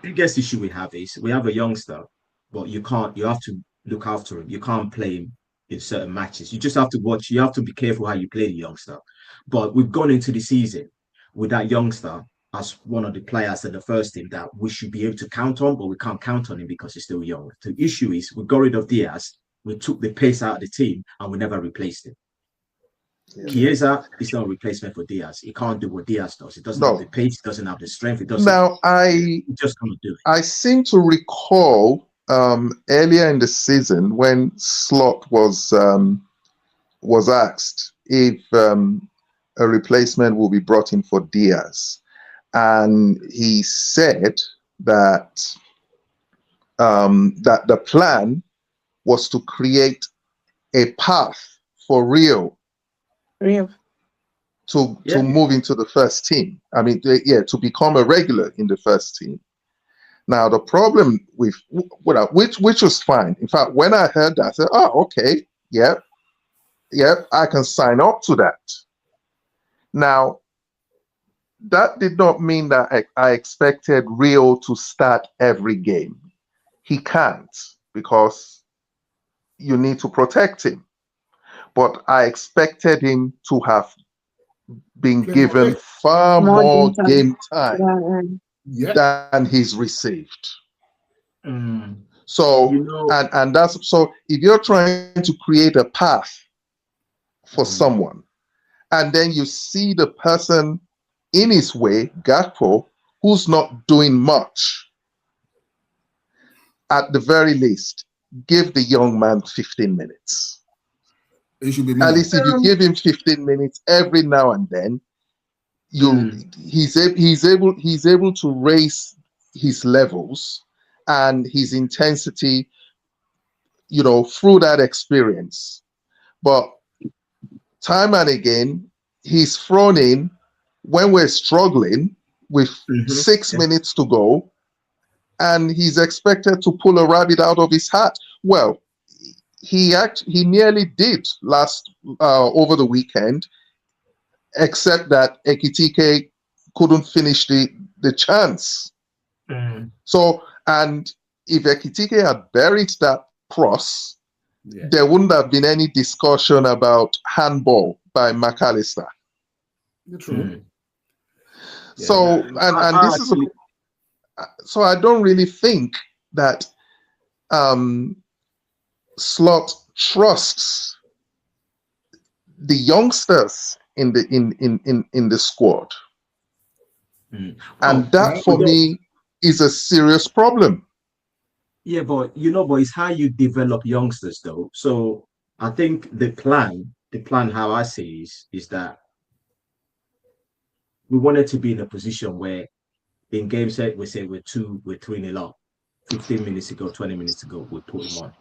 biggest issue we have is we have a youngster, but you can't. You have to look after him. You can't play him in certain matches. You just have to watch. You have to be careful how you play the youngster. But we've gone into the season with that youngster as one of the players in the first team that we should be able to count on, but we can't count on him because he's still young. The issue is we got rid of Diaz. We took the pace out of the team and we never replaced him. Yeah. Chiesa is not a replacement for Diaz. He can't do what Diaz does. He doesn't have the No. pace. He doesn't have the strength. He doesn't. Now, He just can't do it. I seem to recall earlier in the season when Slot was asked if a replacement will be brought in for Diaz, and he said that that the plan was to create a path for Rio to move into the first team. I mean, to become a regular in the first team. Now, the problem with which was fine. In fact, when I heard that, I said, "Oh, okay, yep, I can sign up to that." Now, that did not mean that I expected Rio to start every game. He can't, because you need to protect him. But I expected him to have been given far more game time than he's received. So, and that's so. If you're trying to create a path for someone, and then you see the person in his way, Gakpo, who's not doing much, at the very least, give the young man 15 minutes. It should be At least if you give him 15 minutes every now and then, he's able to raise his levels and his intensity, through that experience. But time and again, he's thrown in when we're struggling with 6 minutes to go, and he's expected to pull a rabbit out of his hat. Well, he nearly did over the weekend, except that Ekitike couldn't finish the chance. So, and if Ekitike had buried that cross, there wouldn't have been any discussion about handball by McAllister. True. So, so I don't really think that Slot trusts the youngsters in the squad, and that for me is a serious problem. Yeah, but it's how you develop youngsters, though. So I think the plan, how I see is that we wanted to be in a position where in game set we say we're 3-0 up, 15 minutes to go, 20 minutes to go, we put him on.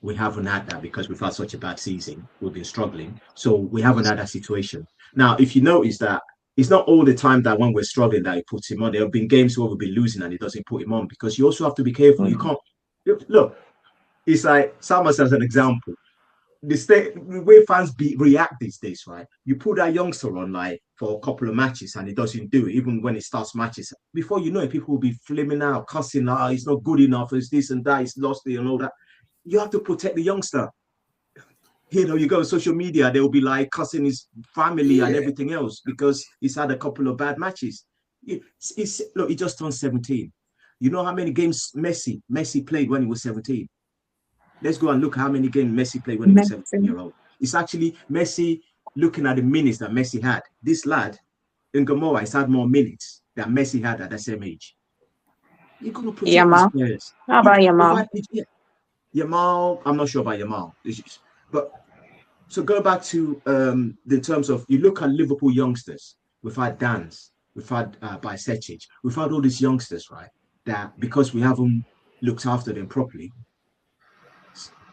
We haven't had that because we've had such a bad season. We've been struggling. So we haven't had that situation. Now, if you notice that it's not all the time that when we're struggling that he puts him on. There have been games where we've been losing and he doesn't put him on, because you also have to be careful. You can't look. It's like Samus as an example. The way fans react these days, right? You put that youngster on like for a couple of matches and he doesn't do it, even when he starts matches. Before you know it, people will be flaming out, cussing out, he's not good enough, it's this and that, he's lost it and all that. You have to protect the youngster. You go on social media, they will be like cussing his family and everything else because he's had a couple of bad matches. Look, he just turned 17. You know how many games Messi played when he was 17? Let's go and look how many games Messi played when he was 17-year-old. It's actually Messi looking at the minutes that Messi had. This lad in Ngumoha has had more minutes than Messi had at the same age. You're going to protect these players. How about Yamal? Yamal, I'm not sure about Yamal. But so go back to the terms of, you look at Liverpool youngsters. We've had Dans, we've had Bajcetic, we've had all these youngsters, right? That because we haven't looked after them properly,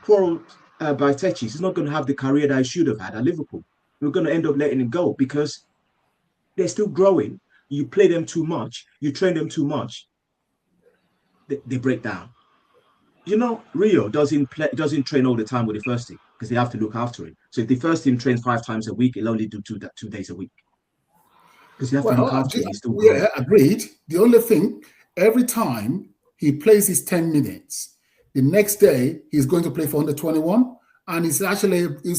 poor Bajcetic is not going to have the career that he should have had at Liverpool. We're going to end up letting him go because they're still growing. You play them too much, you train them too much, they break down. Rio doesn't train all the time with the first team because they have to look after him. So if the first team trains 5 times a week, he'll only do 2 days a week because you have to look after him. Yeah, agreed. The only thing, every time he plays his 10 minutes. The next day, he's going to play for under 21, and it's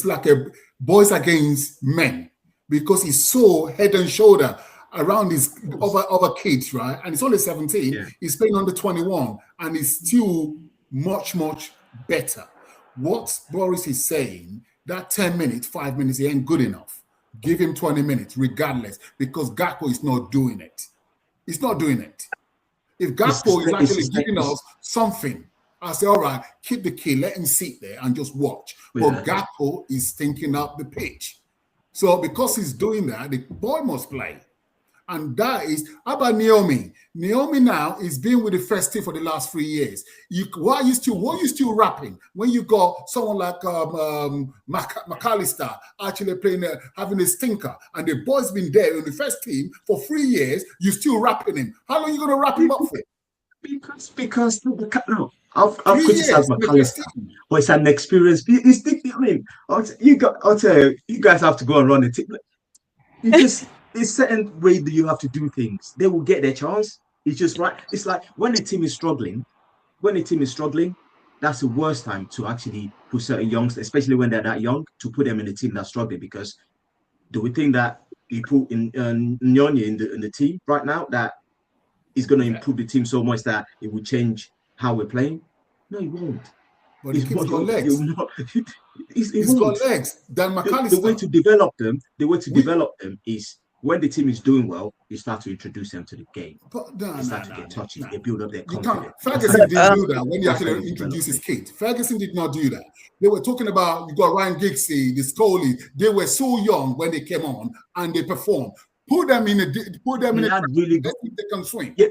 like a boys against men because he's so head and shoulder around his other kids, right? And he's only 17. Yeah. He's playing under 21, and he's still much, much better. What Boris is saying, that 10 minutes, 5 minutes, he ain't good enough. Give him 20 minutes, regardless, because Gakpo is not doing it. He's not doing it. If Gakpo is actually giving us something, I say, all right, keep the key, let him sit there and just watch. Yeah. But Gakpo is thinking up the pitch. So because he's doing that, the boy must play. And that is, how about Naomi? Naomi now is being with the first team for the last 3 years. What are you still rapping when you got someone like McAllister actually playing, having a stinker, and the boy's been there in the first team for 3 years? You still rapping him? How long are you going to wrap him up for? Because no, I've criticized McAllister, but it's an experience. It's different. I mean, I'll tell you, you guys have to go and run a team. You just. There's certain way that you have to do things. They will get their chance. It's just right. It's like when a team is struggling, that's the worst time to actually put certain youngsters, especially when they're that young, to put them in a the team that's struggling. Because do we think that you put in Nyonya in the team right now that is going to improve the team so much that it will change how we're playing? No, it won't. But he's got legs. He's got legs. Dan McAllister. The way to develop them is, when the team is doing well, you start to introduce them to the game. They start to get touches. They build up their confidence. Ferguson didn't do that when he actually introduced his kid. Ferguson did not do that. They were talking about, you got Ryan Giggsy, the Scully. They were so young when they came on and they performed. Put them in really good. They can swing. Yeah,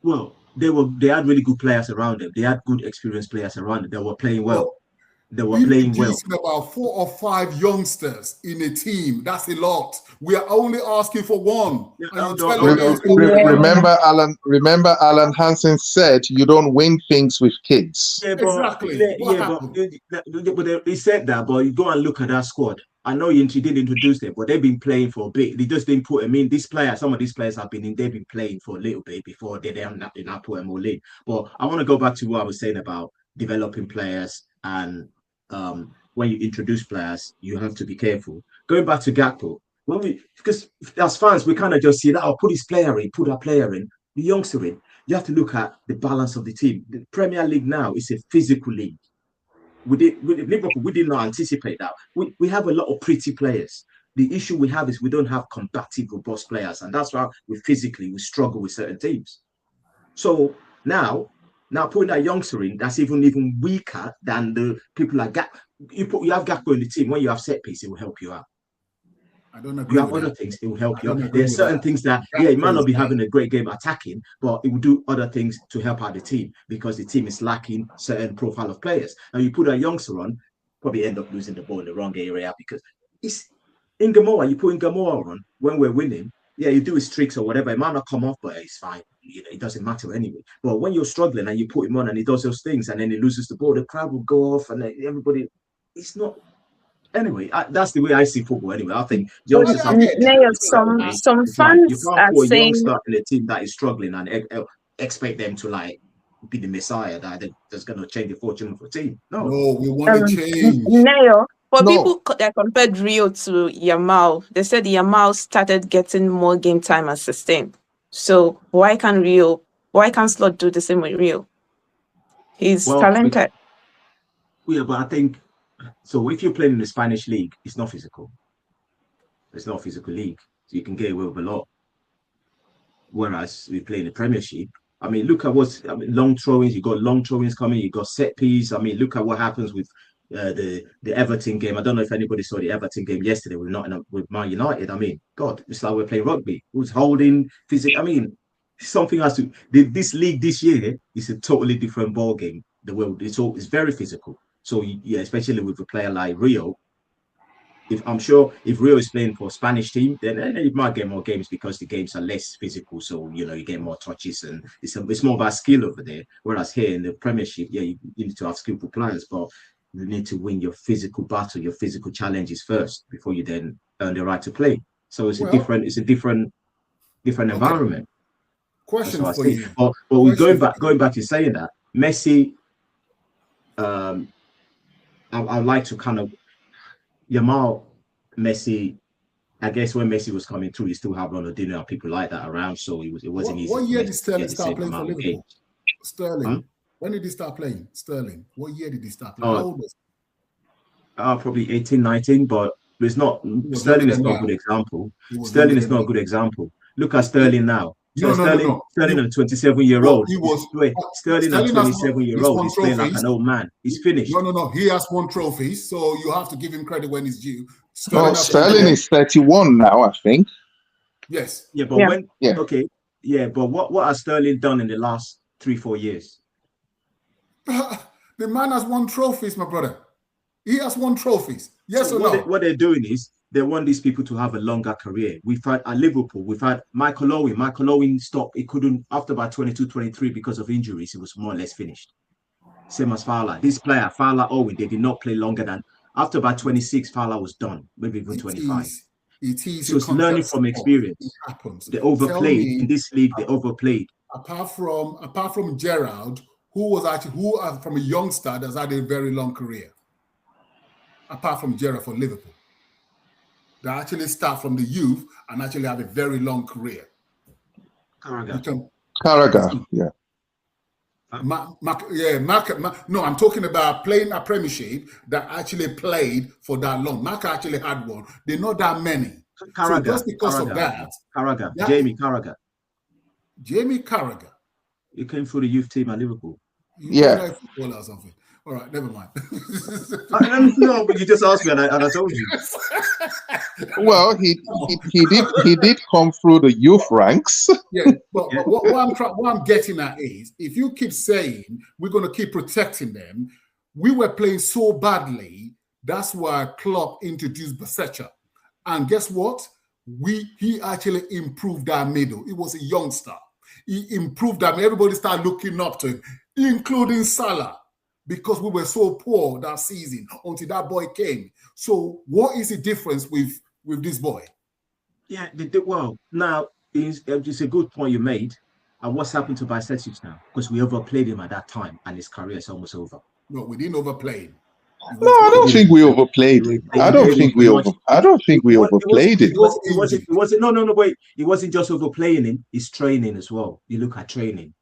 well, they had really good players around them. They had good experienced players around them. They were playing well. They were playing well. About 4 or 5 youngsters in a team. That's a lot. We are only asking for one. Remember, Alan Hansen said you don't win things with kids. Yeah, exactly. But he said that. But you go and look at that squad. I know you didn't introduce them, but they've been playing for a bit. They just didn't put them in. Some of these players have been in. They've been playing for a little bit before they not put them all in. But I want to go back to what I was saying about developing players. And when you introduce players, you have to be careful. Going back to Gakpo, because as fans, we kind of just see that, put this player in, put that player in, the youngster in. You have to look at the balance of the team. The Premier League now is a physical league. With Liverpool, we did not anticipate that. We have a lot of pretty players. The issue we have is we don't have combative, robust players, and that's why we struggle with certain teams. So now putting that youngster in, that's even weaker than the people like Gakpo. You have Gakpo in the team. When you have set piece, it will help you out. I don't agree. You have other things, it will help you out. There are certain things that, it might not be having a great game attacking, but it will do other things to help out the team because the team is lacking certain profile of players. Now you put a youngster on, probably end up losing the ball in the wrong area because it's in Ngumoha. You put Ngumoha on when we're winning. Yeah, you do his tricks or whatever. It might not come off, but it's fine. It doesn't matter anyway. But when you're struggling and you put him on and he does those things and then he loses the ball, the crowd will go off and everybody. It's not. Anyway, that's the way I see football. Anyway, I think some fans are saying youngster in a team that is struggling and expect them to be the messiah that's going to change the fortune of a team. No, we want to change. People that compared Rio to Yamal, they said Yamal started getting more game time and sustained. So why can't Slot do the same with Rio? He's talented. But I think so. If you're playing in the Spanish league, it's not physical. It's not a physical league, so you can get away with a lot. Whereas we play in the Premiership, I mean, look at long throw-ins. You got long throw-ins coming. You got set piece. I mean, look at what happens with the Everton game. I don't know if anybody saw the Everton game yesterday with Man United. I mean, God, it's like we're playing rugby. Who's holding physical? I mean, something has to. This league this year is a totally different ball game. The world it's very physical. So yeah, especially with a player like Rio. I'm sure if Rio is playing for a Spanish team, then he might get more games because the games are less physical. So you get more touches and it's more about skill over there. Whereas here in the Premiership, you need to have skillful players, but you need to win your physical battle, your physical challenges first before you then earn the right to play. So it's a different environment. Question what I for say. you. But we going back to saying that Messi. I'd like to kind of Yamal, Messi. I guess when Messi was coming through, you still have Ronaldinho and people like that around, so it wasn't easy What for year Messi did to Sterling get the start same playing for amount of Liverpool? games. Sterling. Huh? When did he start playing? Sterling. What year did he start playing? How old was Probably 18, 19, but it's not. he? Was younger Sterling is than not a that. good example. He was younger Sterling is than not a that. good example. Look at Sterling now. So No, no, no, no. Sterling, a 27-year-old. He was Sterling, a Sterling has won, 27-year-old, won is playing like trophies. an old man. He's finished. No. He has won trophies, so you have to give him credit when it's due. Sterling is 31 now, I think. Yes. Yeah, but but what has Sterling done in the last 3-4 years? The man has won trophies, my brother. He has won trophies. Yes so or no? What they're doing is they want these people to have a longer career. We've had at Liverpool, we've had Michael Owen. Michael Owen stopped. He couldn't, after about 22, 23, because of injuries, he was more or less finished. Same as Fowler. This player, Fowler Owen, they did not play longer than, after about 26, Fowler was done, maybe even 25. It is so it's learning from experience. It happens. They overplayed. In this league, they overplayed. Apart from Gerrard, who from a youngster that's had a very long career. Apart from Gerrard for Liverpool. They actually start from the youth and actually have a very long career. Carragher, yeah. No, I'm talking about playing a Premiership that actually played for that long. Mark actually had one. They're not that many. So just because of that, Jamie Carragher. Jamie Carragher. He came through the youth team at Liverpool. Yeah. Or something. All right, never mind. No, but you just asked me, and I told you. Well, he did come through the youth ranks. Yeah, but what I'm getting at is, if you keep saying we're going to keep protecting them, we were playing so badly. That's why Klopp introduced Besecha, and guess what? He actually improved our middle. He was a youngster. He improved them. Everybody started looking up to him, including Salah, because we were so poor that season until that boy came. So what is the difference with this boy? Yeah, well, now it's a good point you made. And what's happened to Bicetic now? Because we overplayed him at that time and his career is almost over. No, we didn't overplay him. No, I don't think we overplayed him. I don't think we overplayed him. Wait. It wasn't just overplaying him, it's training as well. You look at training.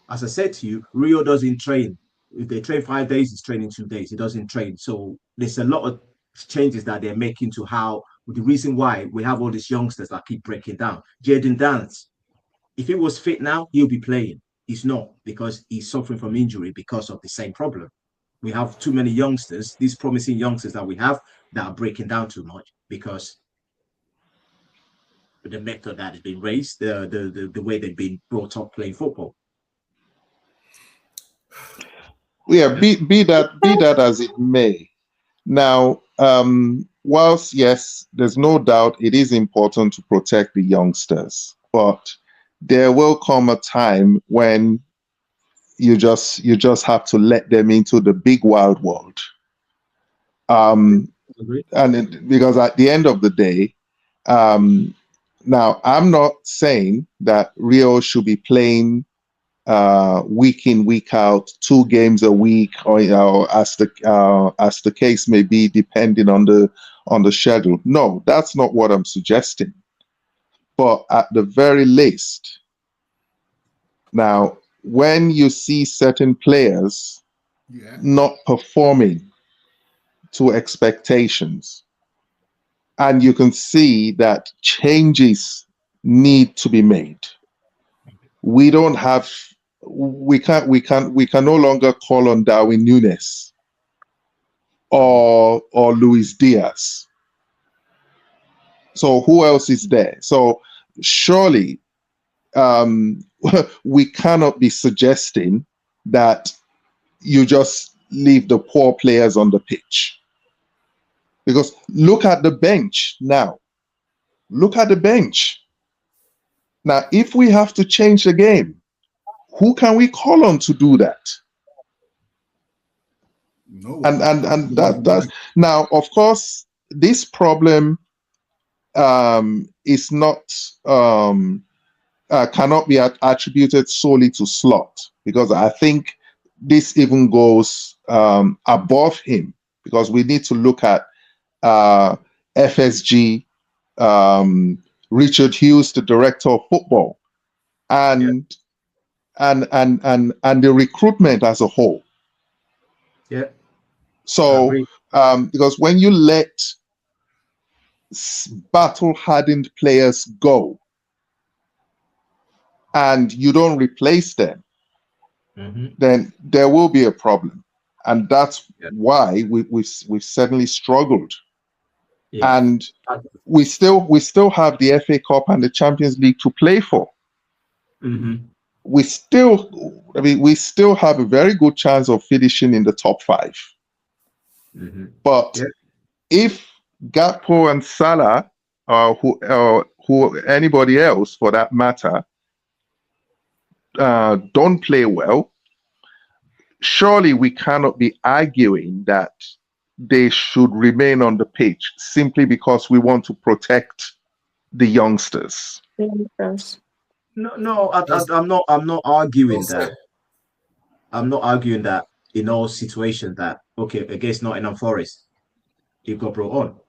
As I said to you, Rio doesn't train. If they train 5 days, he's training 2 days. He doesn't train. So there's a lot of changes that they're making to how, the reason why we have all these youngsters that keep breaking down. Jadon Dance, if he was fit now, he'll be playing. He's not, because he's suffering from injury because of the same problem. We have too many youngsters, these promising youngsters that we have, that are breaking down too much because the method that has been raised, the way they've been brought up playing football. Yeah, be that as it may. Now, whilst yes, there's no doubt it is important to protect the youngsters, but there will come a time when you just have to let them into the big wild world. Because at the end of the day, now I'm not saying that Rio should be playing week in, week out, 2 games a week, or as the case may be, depending on the schedule. No, that's not what I'm suggesting. But at the very least, now, when you see certain players not performing to expectations, and you can see that changes need to be made, we can no longer call on Darwin Núñez or Luis Diaz. So who else is there? So surely we cannot be suggesting that you just leave the poor players on the pitch. Because look at the bench now. Look at the bench. Now, if we have to change the game, who can we call on to do that? No. And that now, of course, this problem is not cannot be attributed solely to Slot, because I think this even goes above him, because we need to look at FSG, Richard Hughes, the director of football, and the recruitment as a whole. Yeah. So because when you let battle-hardened players go and you don't replace them, then there will be a problem, and that's why we've certainly struggled. Yeah. And we still have the FA Cup and the Champions League to play for. We still have a very good chance of finishing in the top 5. But if Gakpo and Salah, who anybody else for that matter, don't play well, surely we cannot be arguing that they should remain on the pitch simply because we want to protect the youngsters. No, I'm not arguing that. I'm not arguing that in all situations that, okay, against Nottingham Forest, he got brought on.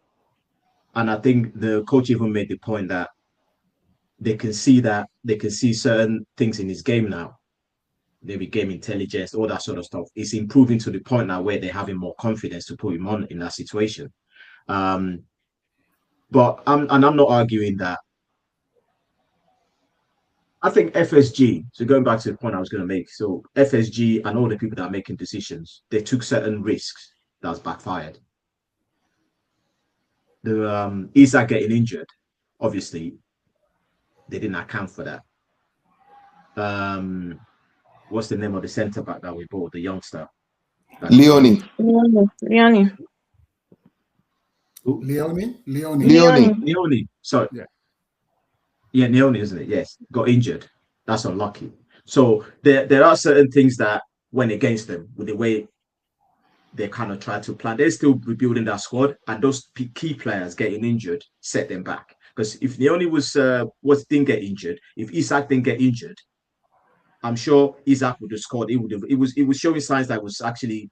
And I think the coach even made the point that they can see certain things in his game now. Maybe game intelligence, all that sort of stuff. It's improving to the point now where they're having more confidence to put him on in that situation. But I'm not arguing that. I think FSG, so going back to the point I was going to make, so FSG and all the people that are making decisions, they took certain risks that's backfired. The Isak getting injured, obviously, they didn't account for that. What's the name of the centre back that we bought, the youngster? Leone. Sorry. Yeah, Leone, isn't it? Yes, got injured. That's unlucky. So there are certain things that went against them with the way they kind of tried to plan. They're still rebuilding that squad, and those key players getting injured set them back. Because if Leone didn't get injured, if Isak didn't get injured, I'm sure Isak would have scored. It was showing signs that it was actually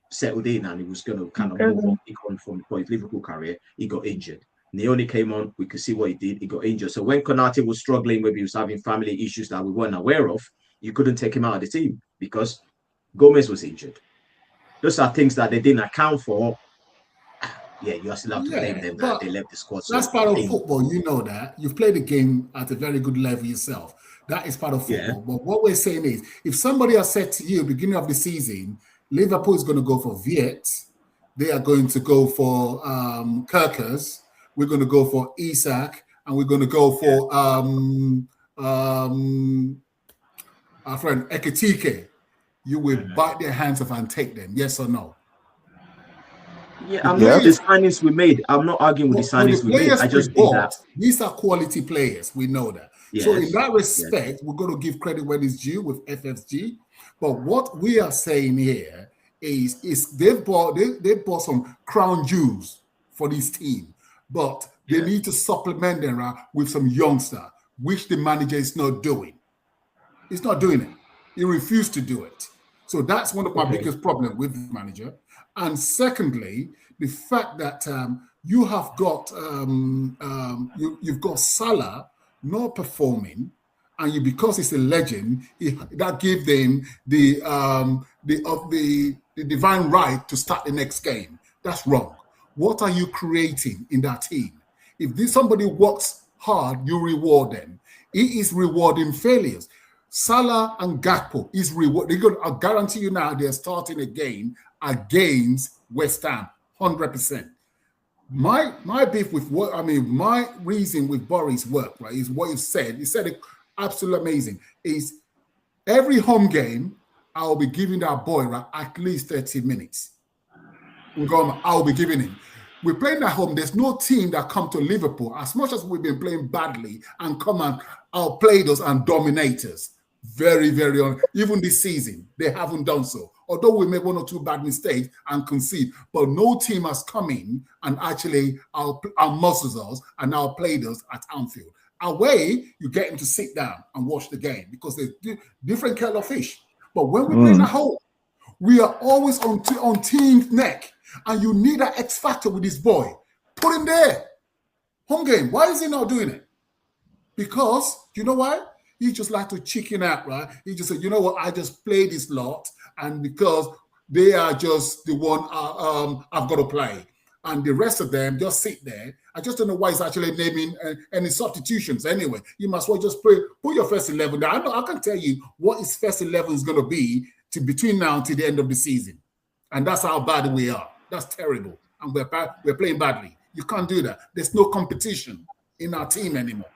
settled in and he was going to kind of move on from his Liverpool career. He got injured. Leone came on, we could see what he did. He got injured. So when Konate was struggling, maybe he was having family issues that we weren't aware of, you couldn't take him out of the team because Gomez was injured. Those are things that they didn't account for. Yeah, you still have to blame them that they left the squad. That's part of football. You know that. You've played the game at a very good level yourself. That is part of football. Yeah. But what we're saying is, if somebody has said to you beginning of the season, Liverpool is going to go for Viet, they are going to go for Kirkers, we're going to go for Isak, and we're going to go for our friend Ekitike, you will bite their hands off and take them. Yes or no? Yeah, I'm not the signings we made. I'm not arguing with the signings we made. I just think that these are quality players. We know that. Yes. So in that respect, we're going to give credit when it's due with FFG. But what we are saying here is they've bought some crown jewels for this team, but they need to supplement them with some youngster, which the manager is not doing. He's not doing it. He refused to do it. So that's one of my biggest problems with the manager. And secondly, the fact that you have got you've got Salah not performing, and because he's a legend, that gave them the divine right to start the next game. That's wrong. What are you creating in that team? If somebody works hard, you reward them. He is rewarding failures. Salah and Gakpo is reward. I guarantee you now they're starting again against West Ham, 100%. My beef with my reason with Boris' work, right, is what you said. You said it absolutely amazing. Is every home game, I'll be giving that boy at least 30 minutes. I'll be giving him. We're playing at home. There's no team that come to Liverpool, as much as we've been playing badly, and come and outplay us and dominate us. Very, very even this season, they haven't done so. Although we make one or two bad mistakes and concede, but no team has come in and actually outmuscled us and outplayed us at Anfield. Away, you get him to sit down and watch the game because there's different kettle of fish. But when we play at home, we are always on team's neck, and you need an X factor with this boy. Put him there. Home game. Why is he not doing it? Because, you know why? He just like to chicken out, right? He just said, you know what? I just play this lot, and because they are just the one I've got to play. And the rest of them just sit there. I just don't know why he's actually naming any substitutions. Anyway, you must well just put your first 11 there. I can tell you what his first 11 is going to be between now until the end of the season. And that's how bad we are. That's terrible. And we're playing badly. You can't do that. There's no competition in our team anymore.